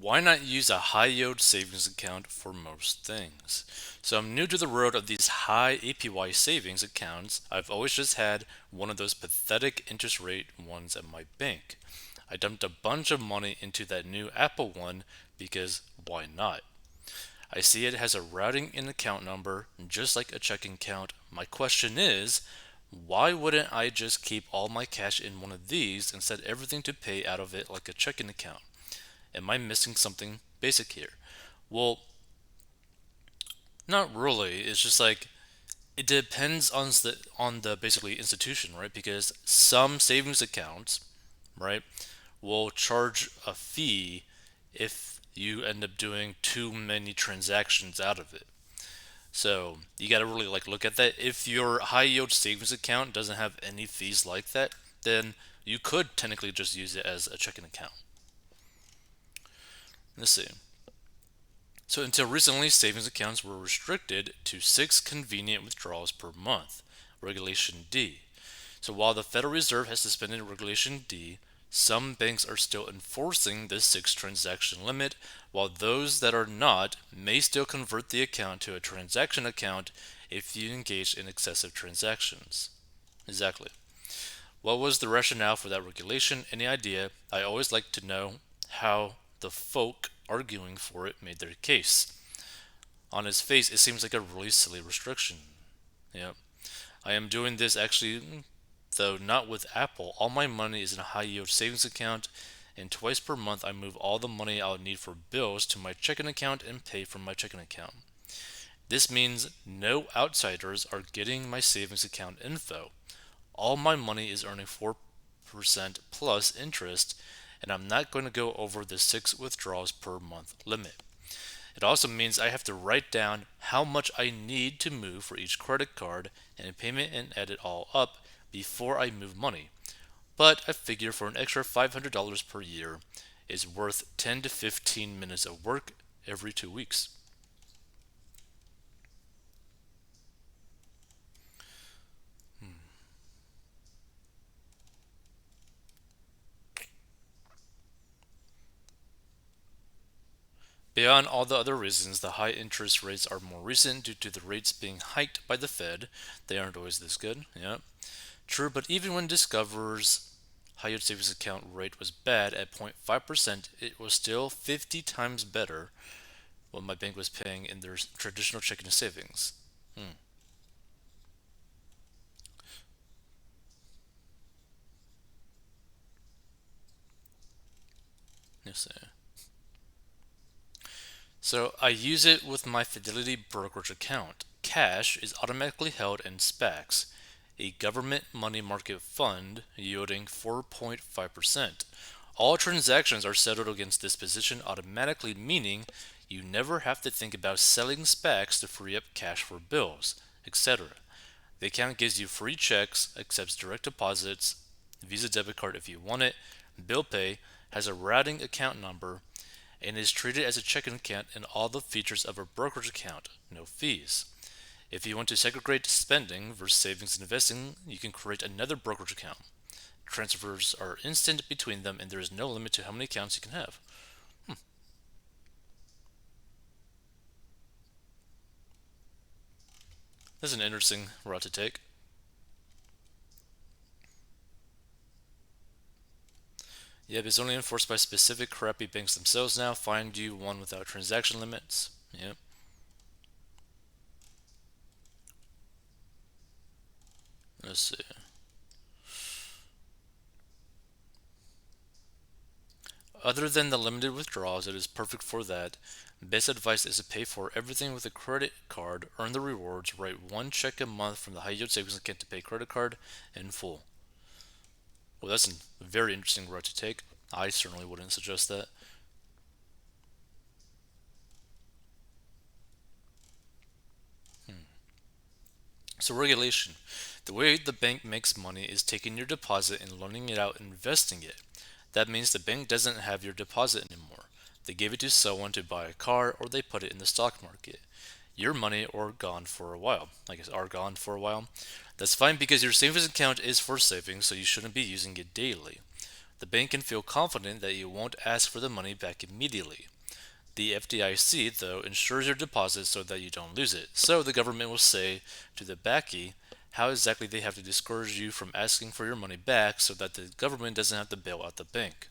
Why not use a high yield savings account for most things? So I'm new to the road of these high APY savings accounts. I've always just had one of those pathetic interest rate ones at my bank. I dumped a bunch of money into that new Apple one because why not? I see it has a routing and account number just like a checking account. My question is, why wouldn't I just keep all my cash in one of these and set everything to pay out of it like a checking account? Am I missing something basic here? Well, not really. It's just like it depends on the basically institution, right? Because some savings accounts, right, will charge a fee if you end up doing too many transactions out of it. So you got to really like look at that. If your high yield savings account doesn't have any fees like that, then you could technically just use it as a checking account. Let's see. So until recently, savings accounts were restricted to 6 convenient withdrawals per month, Regulation D. So while the Federal Reserve has suspended Regulation D, some banks are still enforcing this 6 transaction limit, while those that are not may still convert the account to a transaction account if you engage in excessive transactions. Exactly. What was the rationale for that regulation? Any idea? I always like to know how the folk arguing for it made their case. On its face, it seems like a really silly restriction. Yeah. I am doing this actually, though not with Apple. All my money is in a high yield savings account, and twice per month I move all the money I'll need for bills to my checking account and pay from my checking account. This means no outsiders are getting my savings account info. All my money is earning 4% plus interest, and I'm not going to go over the 6 withdrawals per month limit. It also means I have to write down how much I need to move for each credit card and payment and add it all up before I move money. But I figure for an extra $500 per year is worth 10 to 15 minutes of work every 2 weeks. Beyond all the other reasons, the high interest rates are more recent due to the rates being hiked by the Fed. They aren't always this good. Yeah. True, but even when Discover's high yield savings account rate was bad at 0.5%, it was still 50 times better what my bank was paying in their traditional checking and savings. Hmm. Yes, so I use it with my Fidelity brokerage account. Cash is automatically held in SPAX, a government money market fund yielding 4.5%. All transactions are settled against this position automatically, meaning you never have to think about selling SPACs to free up cash for bills, etc. The account gives you free checks, accepts direct deposits, Visa debit card if you want it, bill pay, has a routing account number, and is treated as a checking account in all the features of a brokerage account, no fees. If you want to segregate spending versus savings and investing, you can create another brokerage account. Transfers are instant between them, and there is no limit to how many accounts you can have. This is an interesting route to take. Yep, it's only enforced by specific crappy banks themselves now. Find you one without transaction limits. Yep. Let's see. Other than the limited withdrawals, it is perfect for that. Best advice is to pay for everything with a credit card, earn the rewards, write one check a month from the high yield savings account to pay credit card in full. Well, that's a very interesting route to take. I certainly wouldn't suggest that. So, regulation. The way the bank makes money is taking your deposit and loaning it out and investing it. That means the bank doesn't have your deposit anymore. They gave it to someone to buy a car or they put it in the stock market. Your money or gone for a while. I guess are gone for a while. That's fine because your savings account is for savings, so you shouldn't be using it daily. The bank can feel confident that you won't ask for the money back immediately. The FDIC, though, insures your deposit so that you don't lose it. So the government will say to the backy how exactly they have to discourage you from asking for your money back so that the government doesn't have to bail out the bank.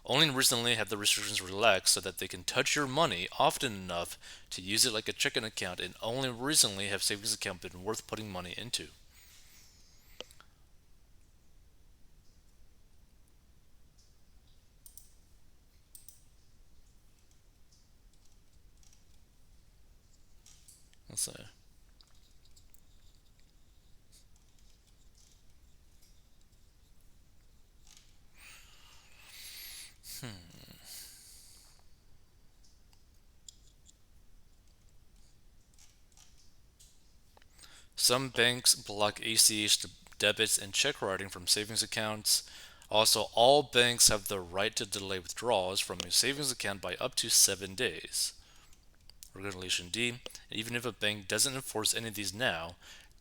Only recently have the restrictions relaxed so that they can touch your money often enough to use it like a checking account, and only recently have savings accounts been worth putting money into. Let's say. Some banks block ACH debits and check writing from savings accounts. Also, all banks have the right to delay withdrawals from a savings account by up to 7 days. Regulation D. Even if a bank doesn't enforce any of these now,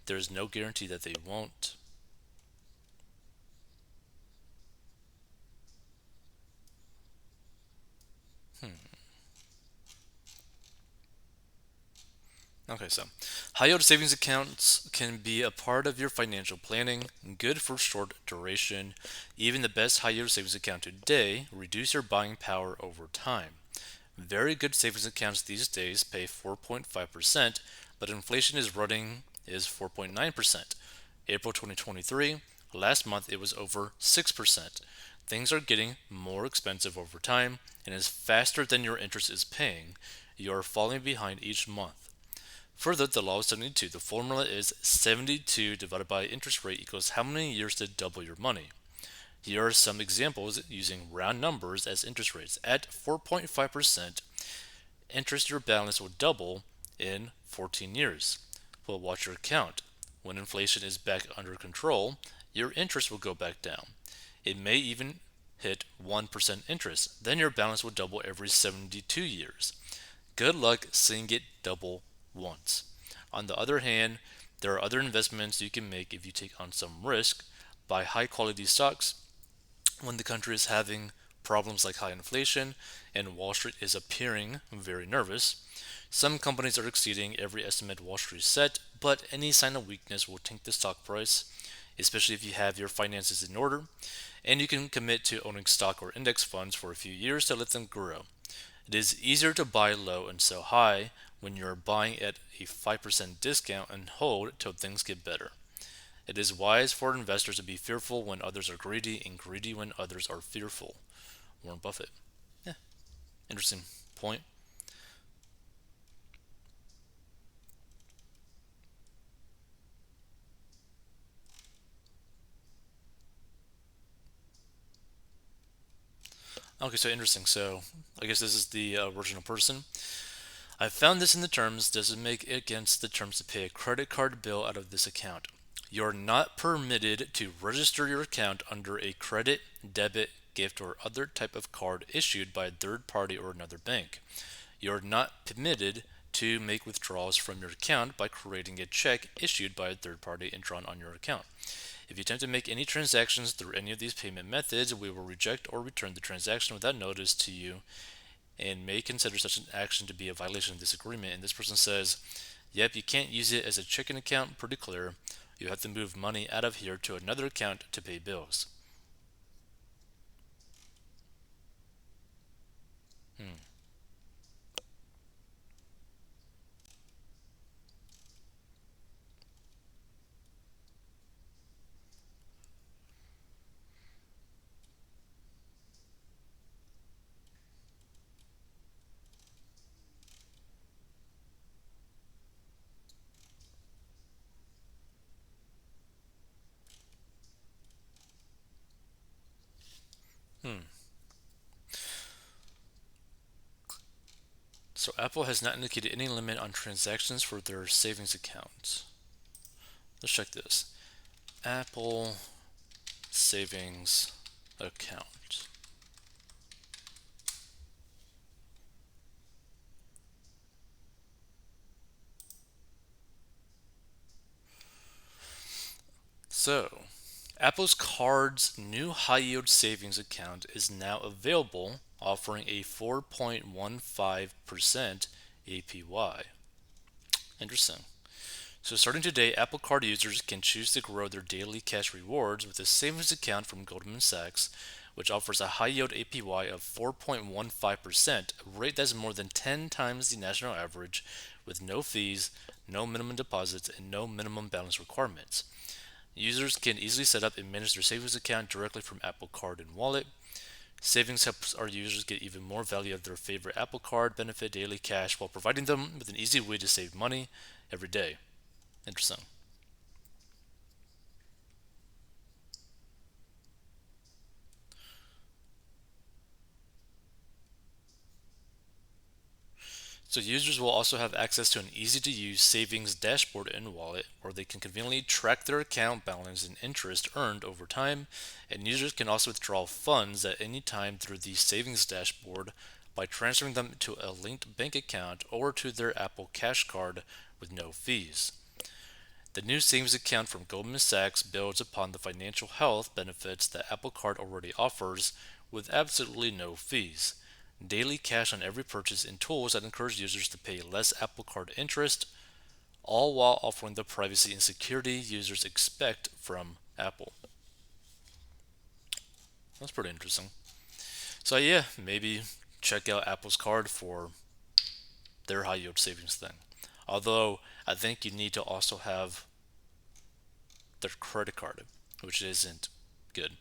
there is no guarantee that they won't. Okay, so high yield savings accounts can be a part of your financial planning, good for short duration. Even the best high yield savings account today reduce your buying power over time. Very good savings accounts these days pay 4.5%, but inflation is 4.9%. April 2023, last month it was over 6%. Things are getting more expensive over time, and is faster than your interest is paying. You are falling behind each month. Further, the law of 72, the formula is 72 divided by interest rate equals how many years to double your money. Here are some examples using round numbers as interest rates. At 4.5%, interest your balance will double in 14 years. Well, watch your account. When inflation is back under control, your interest will go back down. It may even hit 1% interest. Then your balance will double every 72 years. Good luck seeing it double once. On the other hand, there are other investments you can make if you take on some risk. Buy high quality stocks when the country is having problems like high inflation and Wall Street is appearing very nervous. Some companies are exceeding every estimate Wall Street set, but any sign of weakness will tank the stock price, especially if you have your finances in order, and you can commit to owning stock or index funds for a few years to let them grow. It is easier to buy low and sell high when you're buying at a 5% discount and hold till things get better. It is wise for investors to be fearful when others are greedy and greedy when others are fearful. Warren Buffett. Yeah, interesting point. Okay, so interesting. So I guess this is the original person. I found this in the terms. Does it make it against the terms to pay a credit card bill out of this account? You're not permitted to register your account under a credit, debit, gift, or other type of card issued by a third party or another bank. You're not permitted to make withdrawals from your account by creating a check issued by a third party and drawn on your account. If you attempt to make any transactions through any of these payment methods, we will reject or return the transaction without notice to you and may consider such an action to be a violation of this agreement. And this person says, yep, you can't use it as a checking account, pretty clear. You have to move money out of here to another account to pay bills. Hmm. Hmm. So Apple has not indicated any limit on transactions for their savings accounts. Let's check this. Apple savings account. So, Apple's Card's new high yield savings account is now available, offering a 4.15% APY. Interesting. So, starting today, Apple Card users can choose to grow their daily cash rewards with a savings account from Goldman Sachs, which offers a high yield APY of 4.15%, a rate that's more than 10 times the national average, with no fees, no minimum deposits, and no minimum balance requirements. Users can easily set up and manage their savings account directly from Apple Card and Wallet. Savings helps our users get even more value of their favorite Apple Card benefit daily cash while providing them with an easy way to save money every day. Interesting. So users will also have access to an easy to use savings dashboard in Wallet where they can conveniently track their account balance and interest earned over time, and users can also withdraw funds at any time through the savings dashboard by transferring them to a linked bank account or to their Apple Cash card with no fees. The new savings account from Goldman Sachs builds upon the financial health benefits that Apple Card already offers with absolutely no fees. Daily cash on every purchase and tools that encourage users to pay less Apple Card interest, all while offering the privacy and security users expect from Apple. That's pretty interesting. So, yeah, maybe check out Apple's card for their high yield savings thing. Although, I think you need to also have their credit card, which isn't good.